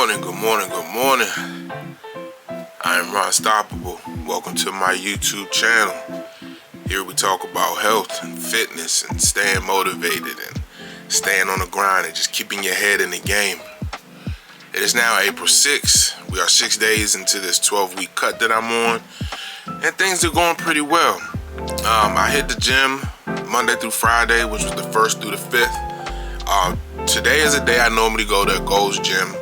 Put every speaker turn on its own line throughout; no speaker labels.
morning, good morning, good morning. I am Unstoppable. Welcome to my YouTube channel. Here we talk about health and fitness and staying motivated and staying on the grind and just keeping your head in the game. It is now April 6th. We are 6 days into this 12-week cut that I'm on, and things are going pretty well. I hit the gym Monday through Friday, which was the 1st through the 5th. Today is a day I normally go to Gold's Gym,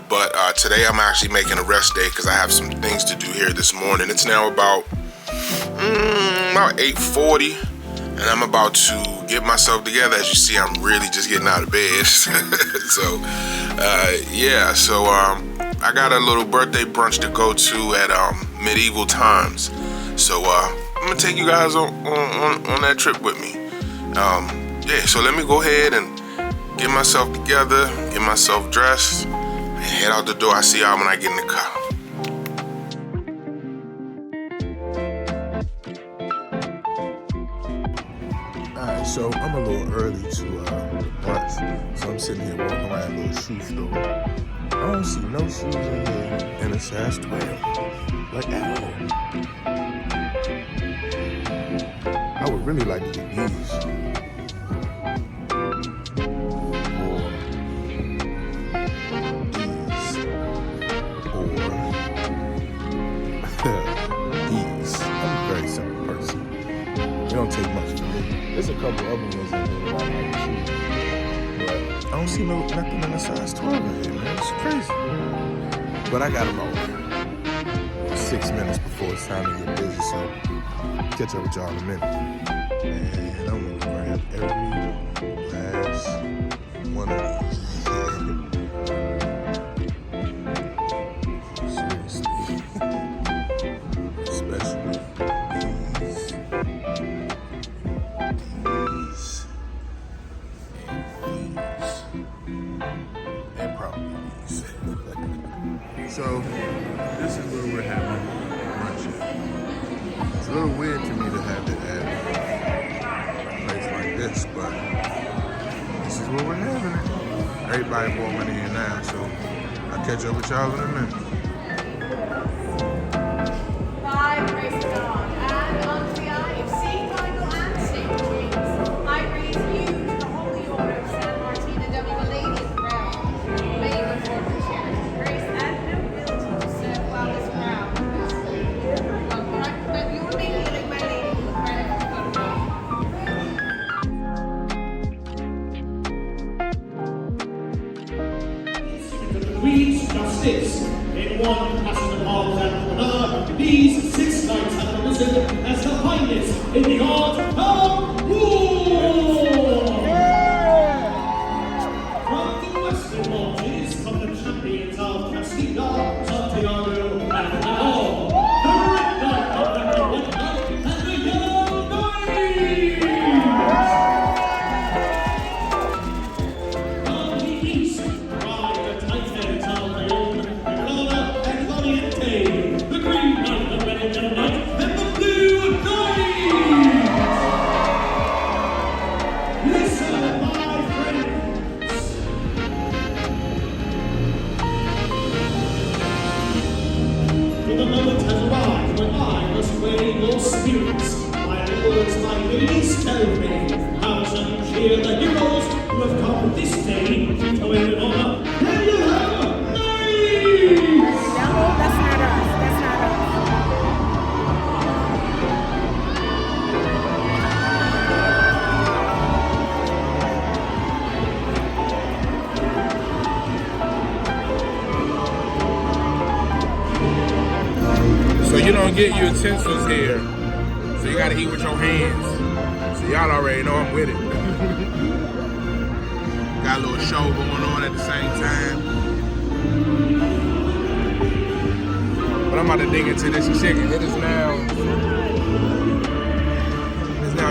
but today I'm actually making a rest day because I have some things to do here this morning. It's now about 8:40, and I'm about to get myself together. As you see, I'm really just getting out of bed. So I got a little birthday brunch to go to at Medieval Times. So I'm gonna take you guys on that trip with me. So let me go ahead and get myself together, get myself dressed, and head out the door. I see y'all when I get in the car. Alright, so I'm a little early to the brunch, so I'm sitting here walking around a little shoe store. I don't see no shoes in here in a size 12, like at all. I would really like to get these. It don't take much for me. There's a couple other ones in here that I like too, but I don't see nothing in the size 12 in here, man. It's crazy. But I got about 6 minutes before it's time to get busy, so catch up with y'all in a minute. And I'm gonna grab every last one of these. Seriously. Especially so, this is where we're having lunch at. It's a little weird to me to have it at a place like this, but this is where we're having it. Everybody bought money in now, so I'll catch up with y'all in a minute.
5 races on, and onto the eye of St. Michael and St. James. I raise you to the Holy Order of San Martina W. Lady of the Realm. May the Lord share grace and nobility to serve well this crown. But you will be healing, my lady, with credit for
the Queen's justice. In one passing the palms and another, these 6 knights have arisen as the finest in the art of war. From the western marches come the champions of Castilla, Santiago, and León. The red knight, the black and white knight, and the yellow knight. From the east, ride the tight-heads of León, and Valiente, the green knight, the red and yellow knight, and the blue knight. Listen, my friends. For the moment has arrived when I must weigh your spirits. My words, my ladies, tell me, how shall you cheer the heroes who have come this day to win an honor? Here you have knights!
No, that's not us. That's not us.
So you don't get utensils here, so you gotta eat with your hands. So y'all already know I'm with it. Got a little show going on at the same time. But I'm about to dig into this chicken. It is now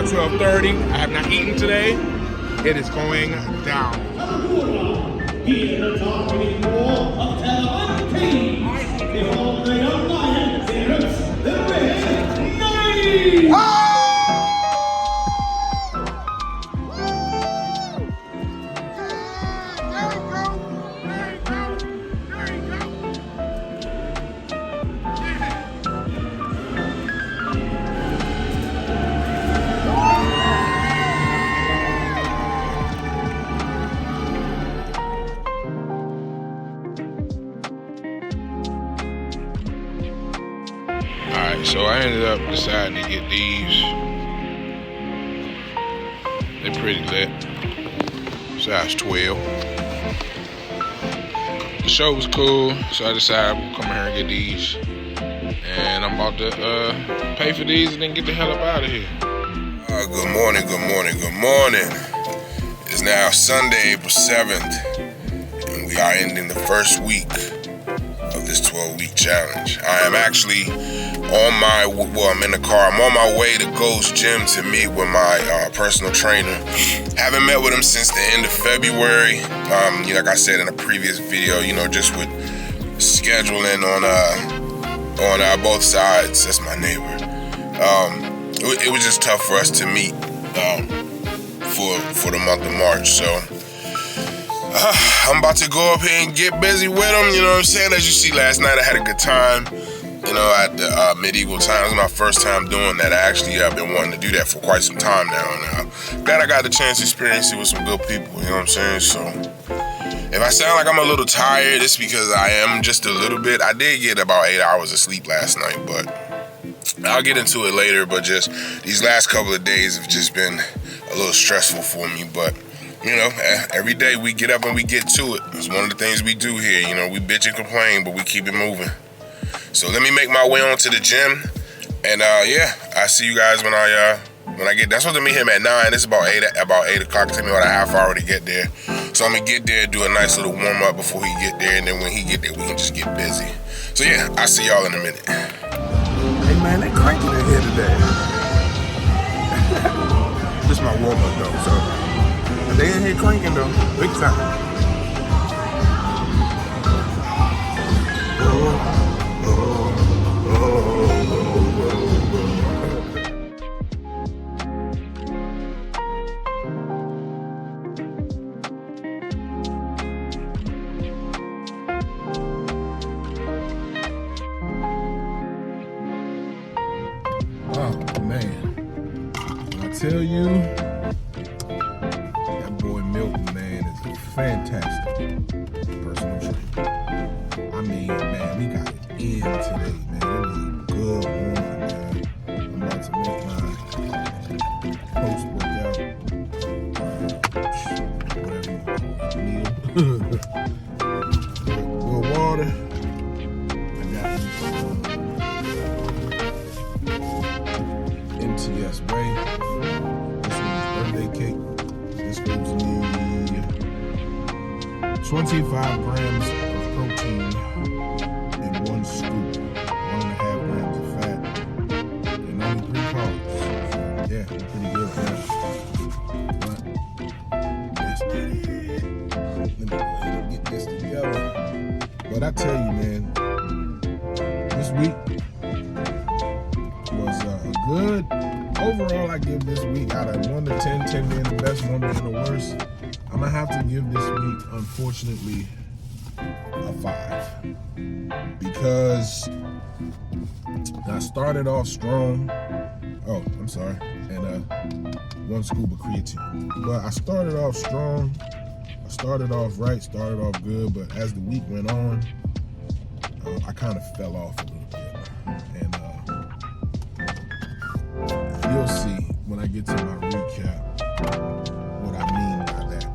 12:30. I have not eaten today. It is going down.
Here the targeting war of Telemachus. Behold the young lion, the red knight!
So I ended up deciding to get these. They're pretty lit. Size 12. The show was cool, so I decided we'll come here and get these. And I'm about to pay for these and then get the hell up out of here. Good morning. It's now Sunday, April 7th, and we are ending the first week of this 12-week challenge. I am actually I'm in the car. I'm on my way to Ghost Gym to meet with my personal trainer. Haven't met with him since the end of February. Like I said in a previous video, just with scheduling on both sides. That's my neighbor. It was just tough for us to meet for the month of March. So I'm about to go up here and get busy with him. You know what I'm saying? As you see, last night I had a good time. At the medieval times. It was my first time doing that. I actually have been wanting to do that for quite some time now. And glad I got the chance to experience it with some good people. You know what I'm saying? So if I sound like I'm a little tired, it's because I am just a little bit. I did get about 8 hours of sleep last night, but I'll get into it later. But just these last couple of days have just been a little stressful for me. But every day we get up and we get to it. It's one of the things we do here. We bitch and complain, but we keep it moving. So let me make my way on to the gym, and I see you guys when I get. That's supposed to meet him at 9. It's about 8 o'clock. It took me about a half hour to get there. So I'm gonna get there, do a nice little warm up before he get there, and then when he get there, we can just get busy. So yeah, I'll see y'all in a minute.
Hey man, they cranking in here today. This is my warm up though, so they in here cranking though, big time. Tell you, that boy Milton, man, is a fantastic personal trainer. I mean, man, we got it in today, man. It was a good morning, man. I'm about to make my post-workout, whatever you call it, meal. Good water. I got MTS Way. Cake. This gives me 25 grams of protein in one scoop, 1.5 grams of fat, and only 3 carbs. So, yeah, pretty good, man. But that's it. Let me go ahead and get this together. But I tell you, man, this week was good. Overall, I give this week out of 1 to 10, 10 being the best, 1 being the worst. I'm gonna have to give this week, unfortunately, a 5. Because I started off strong. Oh, I'm sorry. And 1 scoop of creatine. But I started off strong. I started off right, started off good. But as the week went on, I kind of fell off a little bit. And you'll see when I get to my recap what I mean by that.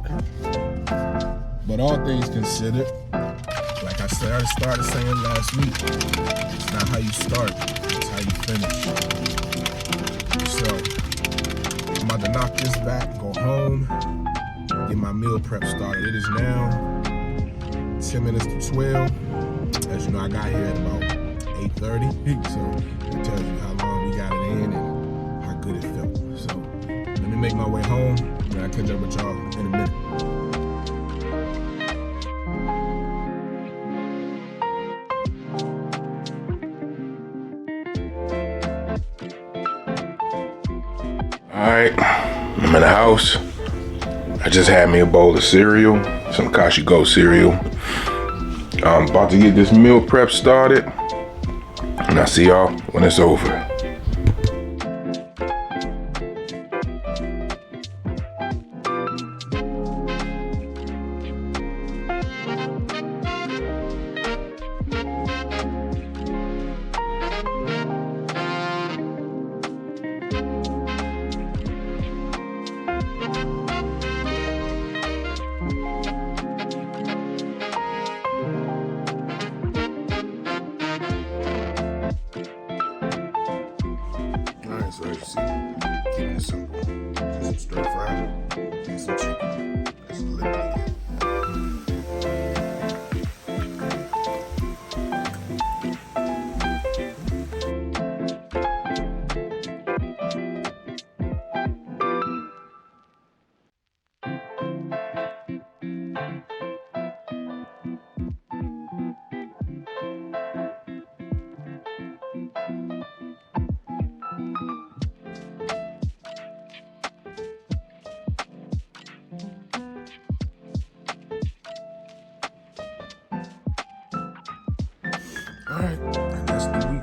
But all things considered, like I said, I started saying last week, it's not how you start, it's how you finish. So I'm about to knock this back, go home, get my meal prep started. It is now 10 minutes to 12. As you know, I got here at about 8:30, so it tells you how long we got it in and how good it felt. So let me make my way home, and I'll catch up with y'all in a minute.
Alright, I'm in the house. I just had me a bowl of cereal, some Kashi Go cereal. I'm about to get this meal prep started, and I'll see y'all when it's over.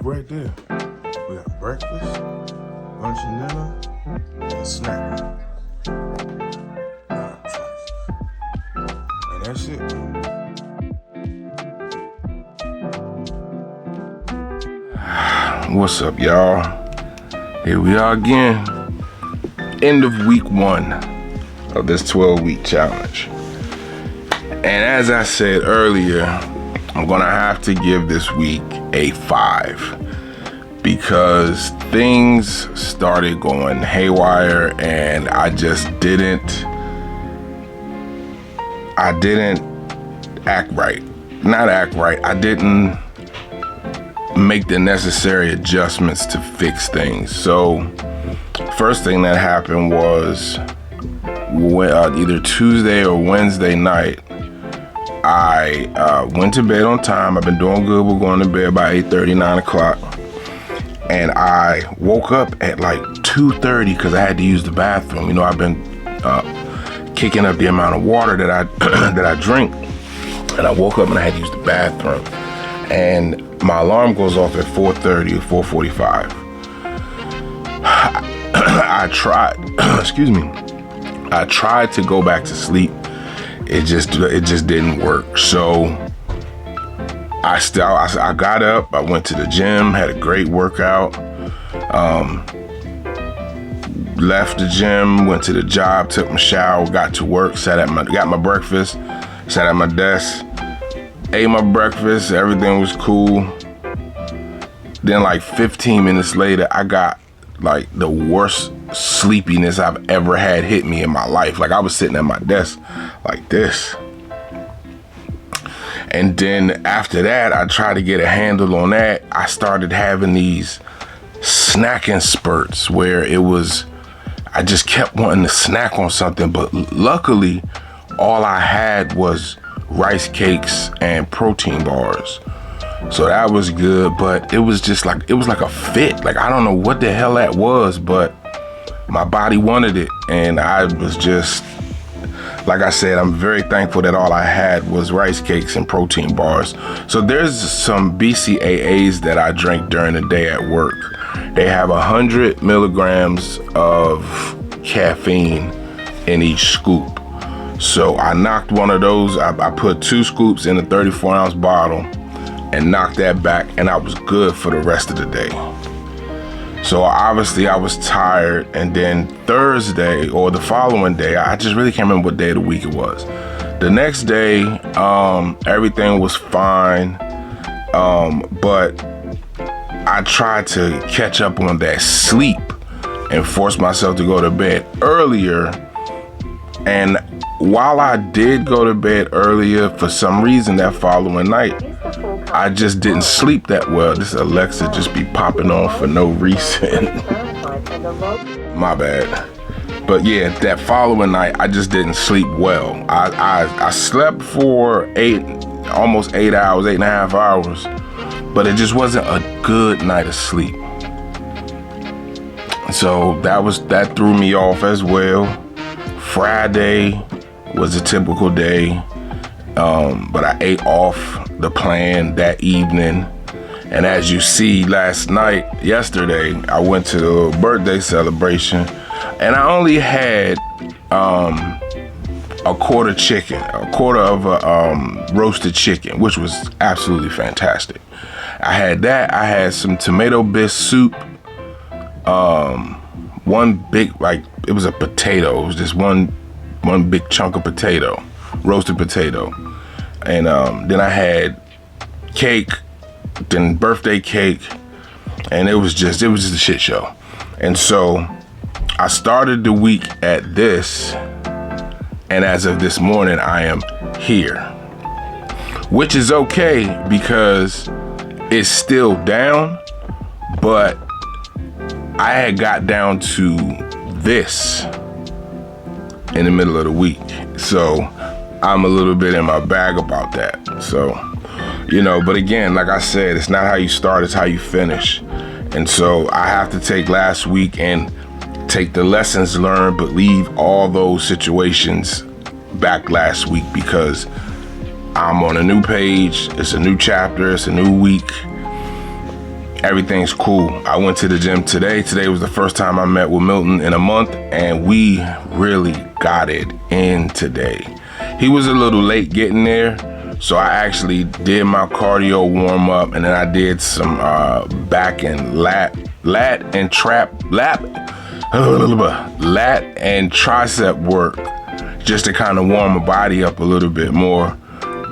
right there. We got breakfast, lunch and dinner, and snack. And that's it. What's up, y'all? Here we are again. End of week 1 of this 12-week challenge. And as I said earlier, I'm gonna have to give this week a 5 because things started going haywire and I didn't act right. Not act right. I didn't make the necessary adjustments to fix things. So first thing that happened was either Tuesday or Wednesday night, I went to bed on time. I've been doing good. We're going to bed by 8:30, 9 o'clock. And I woke up at like 2:30 because I had to use the bathroom. You know, I've been kicking up the amount of water that I drink. And I woke up and I had to use the bathroom. And my alarm goes off at 4:30 or 4:45. I tried, excuse me. I tried to go back to sleep. It just didn't work. So I got up, I went to the gym, had a great workout, left the gym, went to the job, took my shower, got to work, got my breakfast, sat at my desk, ate my breakfast, everything was cool. Then like 15 minutes later, I got like the worst sleepiness I've ever had hit me in my life. Like I was sitting at my desk like this. And then after that, I tried to get a handle on that. I started having these snacking spurts where I just kept wanting to snack on something. But luckily, all I had was rice cakes and protein bars. So that was good, but it was like a fit. Like, I don't know what the hell that was, but my body wanted it. And I was just, like I said, I'm very thankful that all I had was rice cakes and protein bars. So there's some BCAAs that I drink during the day at work. They have 100 milligrams of caffeine in each scoop. So I knocked one of those. I put 2 scoops in a 34-ounce bottle and knocked that back, and I was good for the rest of the day. So obviously I was tired, and then Thursday or the following day, I just really can't remember what day of the week it was. The next day, everything was fine, but I tried to catch up on that sleep and force myself to go to bed earlier. And while I did go to bed earlier, for some reason that following night, I just didn't sleep that well. This Alexa just be popping on for no reason. My bad. But yeah, that following night, I just didn't sleep well. I slept for almost 8 hours, 8.5 hours, but it just wasn't a good night of sleep. So that threw me off as well. Friday was a typical day, but I ate off the plan that evening. And as you see, yesterday, I went to the birthday celebration, and I only had a quarter of a roasted chicken, which was absolutely fantastic. I had that. I had some tomato bisque soup, one big, it was a potato. It was just one big chunk of potato, roasted potato. And then I had cake, then birthday cake, and it was just a shit show. And so I started the week at this, and as of this morning, I am here, which is okay because it's still down, but I had got down to this in the middle of the week. So I'm a little bit in my bag about that. So, but again, like I said, it's not how you start, it's how you finish. And so I have to take last week and take the lessons learned, but leave all those situations back last week because I'm on a new page. It's a new chapter. It's a new week.
everything's cool. I went to the gym today. Today was the first time I met with Milton in a month, and we really got it in today. He was a little late getting there, so I actually did my cardio warm up, and then I did some back and lat and tricep work just to kind of warm my body up a little bit more,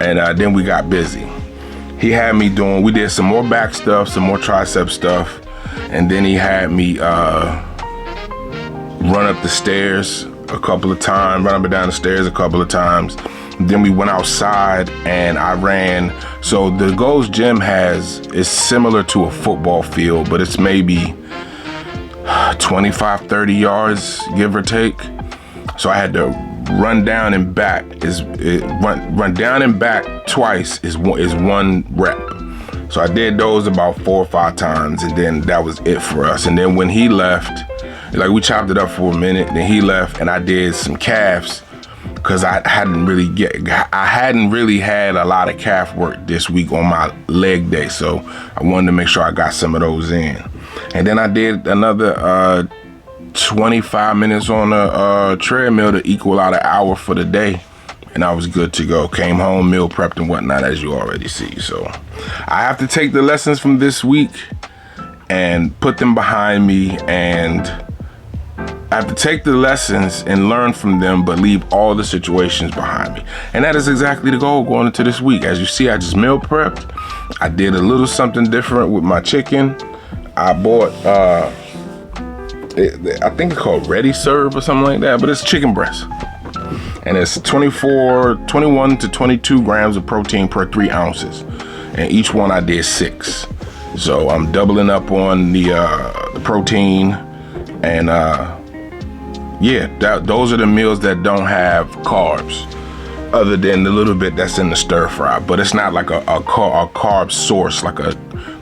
and then we got busy. He had me we did some more back stuff, some more tricep stuff, and then he had me run up the stairs a couple of times, run up and down the stairs a couple of times. Then we went outside and I ran. So the Gold's Gym is similar to a football field, but it's maybe 25, 30 yards, give or take. So I had to run down and back. Run down and back twice is one rep. So I did those about 4 or 5 times, and then that was it for us. And then when he left, like we chopped it up for a minute, then he left and I did some calves because I hadn't really had a lot of calf work this week on my leg day. So I wanted to make sure I got some of those in. And then I did another 25 minutes on a treadmill to equal out an hour for the day, and I was good to go. Came home, meal prepped and whatnot, as you already see. So I have to take the lessons from this week and put them behind me, and I have to take the lessons and learn from them, but leave all the situations behind me. And that is exactly the goal going into this week. As you see, I just meal prepped. I did a little something different with my chicken. I bought I think it's called Ready Serve or something like that, but it's chicken breast. And it's 21 to 22 grams of protein per 3 ounces. And each one I did 6. So I'm doubling up on the protein. And those are the meals that don't have carbs, other than the little bit that's in the stir fry. But it's not like a carb source, like a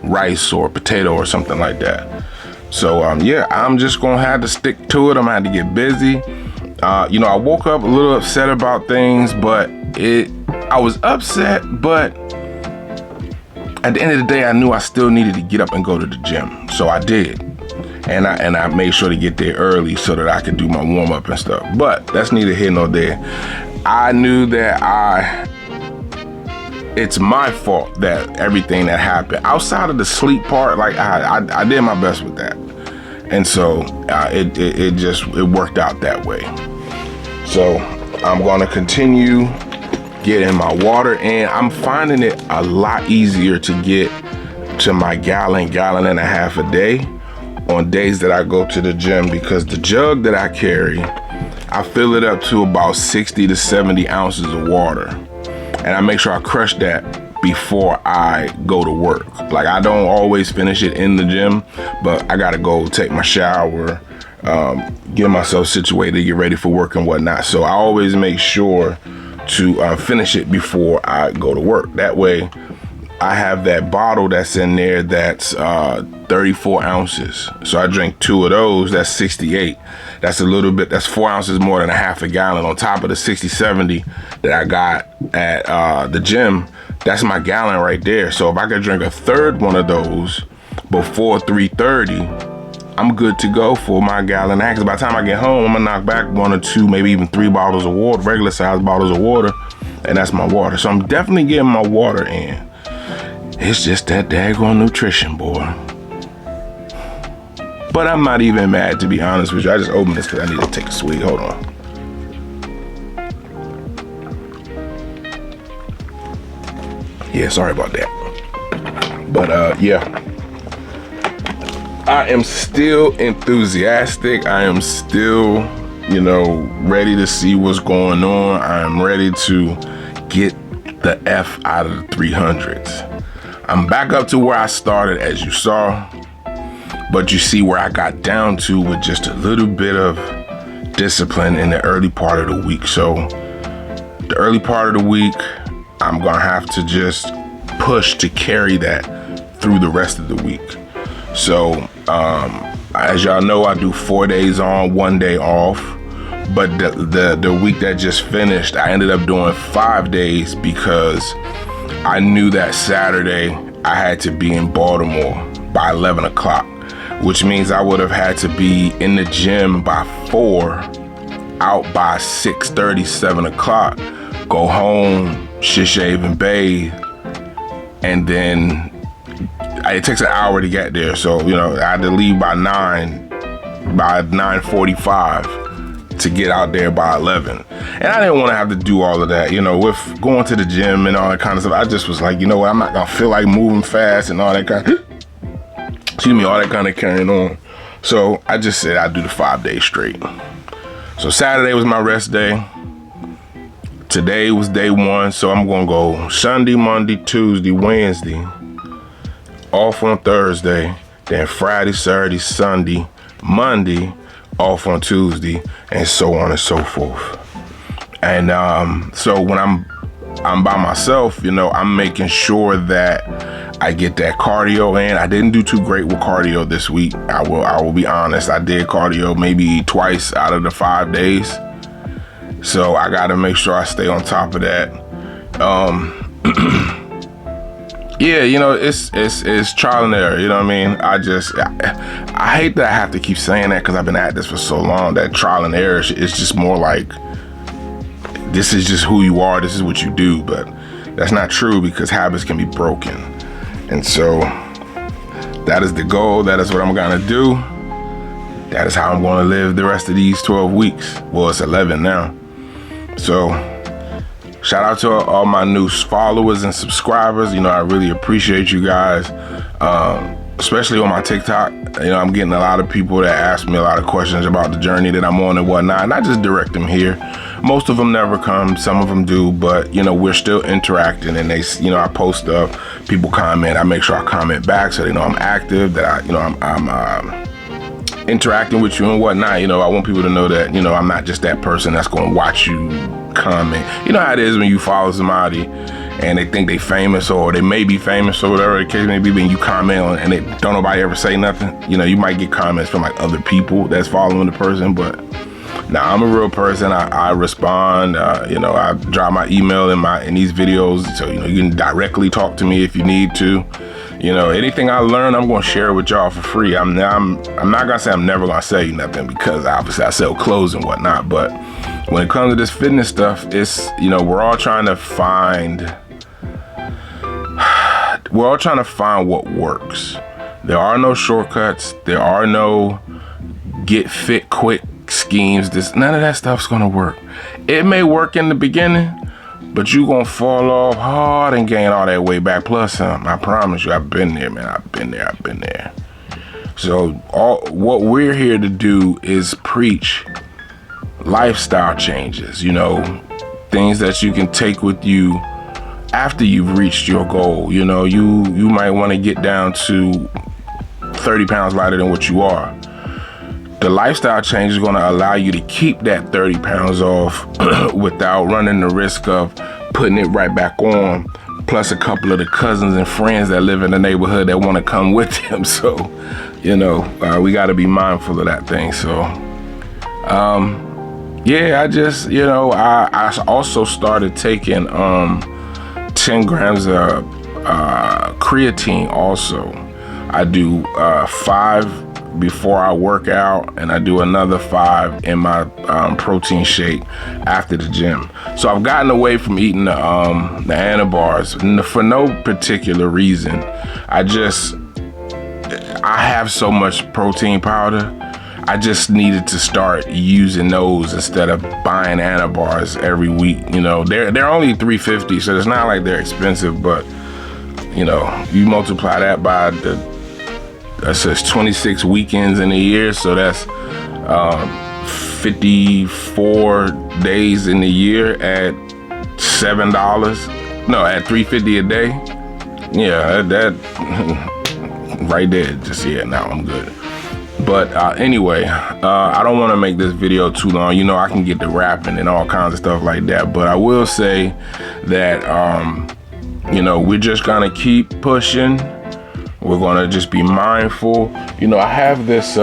rice or potato or something like that. So I'm just gonna have to stick to it. I'm gonna have to get busy. I woke up a little upset about things, but I was upset, but at the end of the day, I knew I still needed to get up and go to the gym. So I did. And I made sure to get there early so that I could do my warm up and stuff. But that's neither here nor there. I knew that it's my fault that everything that happened outside of the sleep part, like I did my best with that. And so it worked out that way. So I'm gonna continue getting my water in. I'm finding it a lot easier to get to my gallon and a half a day on days that I go to the gym, because the jug that I carry, I fill it up to about 60 to 70 ounces of water. And I make sure I crush that before I go to work. Like, I don't always finish it in the gym, but I gotta go take my shower, get myself situated, get ready for work and whatnot. So I always make sure to finish it before I go to work. That way I have that bottle that's in there that's 34 ounces. So I drink 2 of those, that's 68. That's a little bit, that's 4 ounces more than a half a gallon on top of the 60, 70 that I got at the gym. That's my gallon right there. So if I could drink a third one of those before 3:30, I'm good to go for my gallon and a half. 'Cause by the time I get home, I'm gonna knock back 1 or 2, maybe even 3 bottles of water, regular size bottles of water, and that's my water. So I'm definitely getting my water in. It's just that daggone nutrition, boy. But I'm not even mad, to be honest with you. I just opened this because I need to take a swig. Hold on. Yeah, sorry about that. But I am still enthusiastic. I am still, ready to see what's going on. I am ready to get the F out of the 300s. I'm back up to where I started, as you saw, but you see where I got down to with just a little bit of discipline in the early part of the week. So the early part of the week, I'm gonna have to just push to carry that through the rest of the week. So as y'all know, I do 4 days on, 1 day off. But the week that just finished, I ended up doing 5 days because I knew that Saturday I had to be in Baltimore by 11 o'clock, which means I would have had to be in the gym by 4, out by 6:30, 7 o'clock, go home, shave and bathe, and then it takes an hour to get there. So, you know, I had to leave by 9:45 to get out there by 11. And I didn't want to have to do all of that, you know, with going to the gym and all that kind of stuff. I just was like, you know what, I'm not gonna feel like moving fast and all that kind of, all that kind of carrying on. So I just said I'd do the 5 days straight. So Saturday was my rest day. Today was day 1, so I'm gonna go Sunday, Monday, Tuesday, Wednesday, off on Thursday, then Friday, Saturday, Sunday, Monday, off on Tuesday, and so on and so forth. And so when I'm by myself, you know, I'm making sure that I get that cardio in. I didn't do too great with cardio this week. I will be honest. I did cardio maybe twice out of the 5 days. So I got to make sure I stay on top of that. Yeah, you know, it's trial and error. You know what I mean? I hate that I have to keep saying that because I've been at this for so long. That trial and error is just more like, this is just who you are. This is what you do. But that's not true, because habits can be broken. And so that is the goal. That is what I'm gonna do. That is how I'm gonna live the rest of these 12 weeks. Well, it's 11 now. So shout out to all my new followers and subscribers. You know, I really appreciate you guys, especially on my TikTok. You know, I'm getting a lot of people that ask me a lot of questions about the journey that I'm on and whatnot, and I just direct them here. Most of them never come, some of them do, but you know, we're still interacting, and they, you know, I post stuff, people comment, I make sure I comment back so they know I'm active, that I'm interacting with you and whatnot. You know, I want people to know that, you know, I'm not just that person that's going to watch you comment. You know how it is when you follow somebody and they think they famous, or they may be famous, or whatever the case may be, when you comment on and don't nobody ever say nothing. You know, you might get comments from like other people that's following the person, but now I'm a real person. I respond. You know, I drop my email in these videos, so you know you can directly talk to me if you need to. You know, anything I learn, I'm gonna share with y'all for free. I'm not gonna say I'm never gonna sell you nothing, because obviously I sell clothes and whatnot. But when it comes to this fitness stuff, it's, you know, we're all trying to find what works. There are no shortcuts. There are no get fit quick schemes. None of that stuff's gonna work. It may work in the beginning, but you gonna fall off hard and gain all that weight back plus some. I promise you, I've been there, man. I've been there. So what we're here to do is preach lifestyle changes, you know, things that you can take with you after you've reached your goal. You know, you might want to get down to 30 pounds lighter than what you are. The lifestyle change is going to allow you to keep that 30 pounds off without running the risk of putting it right back on, plus a couple of the cousins and friends that live in the neighborhood that want to come with them. So, you know, we got to be mindful of that thing. So, yeah, I just, you know, I also started taking 10 grams of creatine also. I do 5 before I work out, and I do another 5 in my protein shake after the gym. So I've gotten away from eating the Anabars for no particular reason. I have so much protein powder. I just needed to start using those instead of buying Anabars every week. You know, they're only $3.50, so it's not like they're expensive, but you know, you multiply that by that says 26 weekends in a year, so that's 54 days in a year at $7. No, at $3.50 a day. Yeah, that right there. Just, yeah, now I'm good. But anyway, I don't want to make this video too long. You know, I can get to rapping and all kinds of stuff like that. But I will say that, you know, we're just gonna keep pushing. We're gonna just be mindful. You know, I have this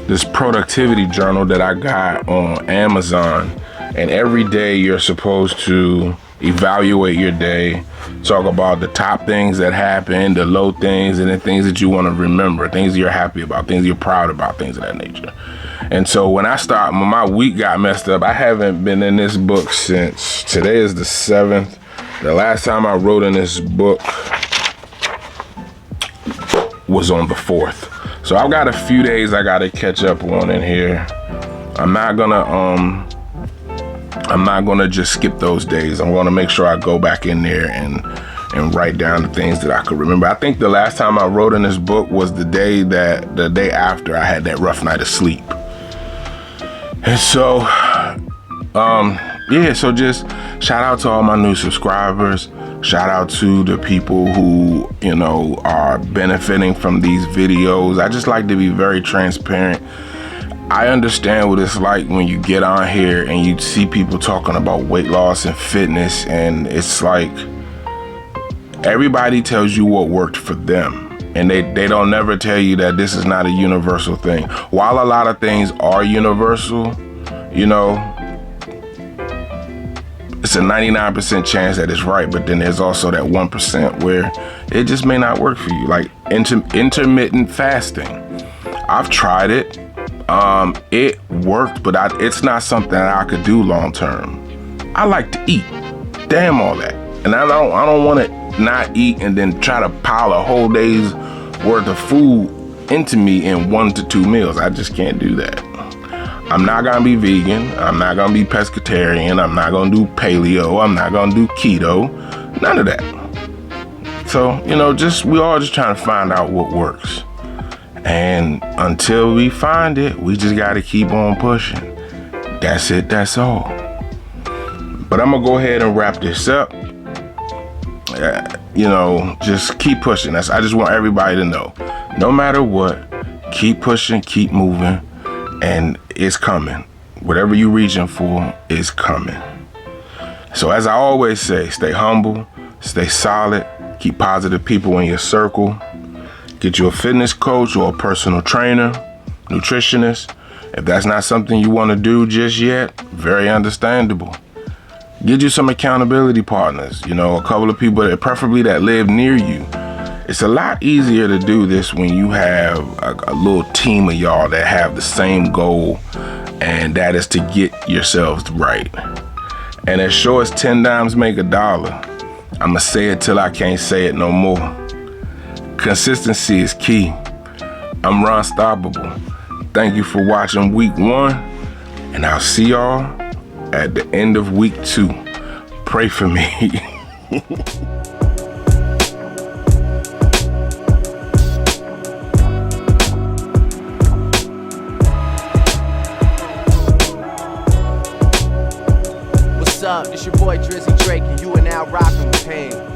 this productivity journal that I got on Amazon, and every day you're supposed to evaluate your day, talk about the top things that happened, the low things, and the things that you want to remember, things you're happy about, things you're proud about, things of that nature. And so when my week got messed up, I haven't been in this book since, today is the 7th. The last time I wrote in this book was on the 4th. So I've got a few days I gotta catch up on in here. I'm not gonna just skip those days. I'm gonna make sure I go back in there and write down the things that I could remember. I think the last time I wrote in this book was the day after I had that rough night of sleep. And so, so just shout out to all my new subscribers. Shout out to the people who, are benefiting from these videos. I just like to be very transparent. I understand what it's like when you get on here and you see people talking about weight loss and fitness, and it's like everybody tells you what worked for them, and they don't never tell you that this is not a universal thing. While a lot of things are universal, it's a 99% chance that it's right, but then there's also that 1% where it just may not work for you. Like intermittent fasting. I've tried it. It worked, but it's not something that I could do long term. I like to eat. Damn all that. And I don't want to not eat and then try to pile a whole day's worth of food into me in 1 to 2 meals. I just can't do that. I'm not gonna be vegan. I'm not gonna be pescatarian. I'm not gonna do paleo. I'm not gonna do keto. None of that. So, we all just trying to find out what works. And until we find it, we just gotta keep on pushing. That's it, that's all. But I'm gonna go ahead and wrap this up. Just keep pushing. I just want everybody to know, no matter what, keep pushing, keep moving, and it's coming. Whatever you're reaching for is coming. So as I always say, stay humble, stay solid, keep positive people in your circle. Get you a fitness coach or a personal trainer, nutritionist. If that's not something you want to do just yet, very understandable. Get you some accountability partners, a couple of people preferably that live near you. It's a lot easier to do this when you have a little team of y'all that have the same goal, and that is to get yourselves right. And as sure as 10 dimes make a dollar, I'ma say it till I can't say it no more. Consistency is key. I'm Ron Stoppable. Thank you for watching week 1, and I'll see y'all at the end of week 2. Pray for me.
What's up? It's your boy Drizzy Drake, and you are now rocking with him.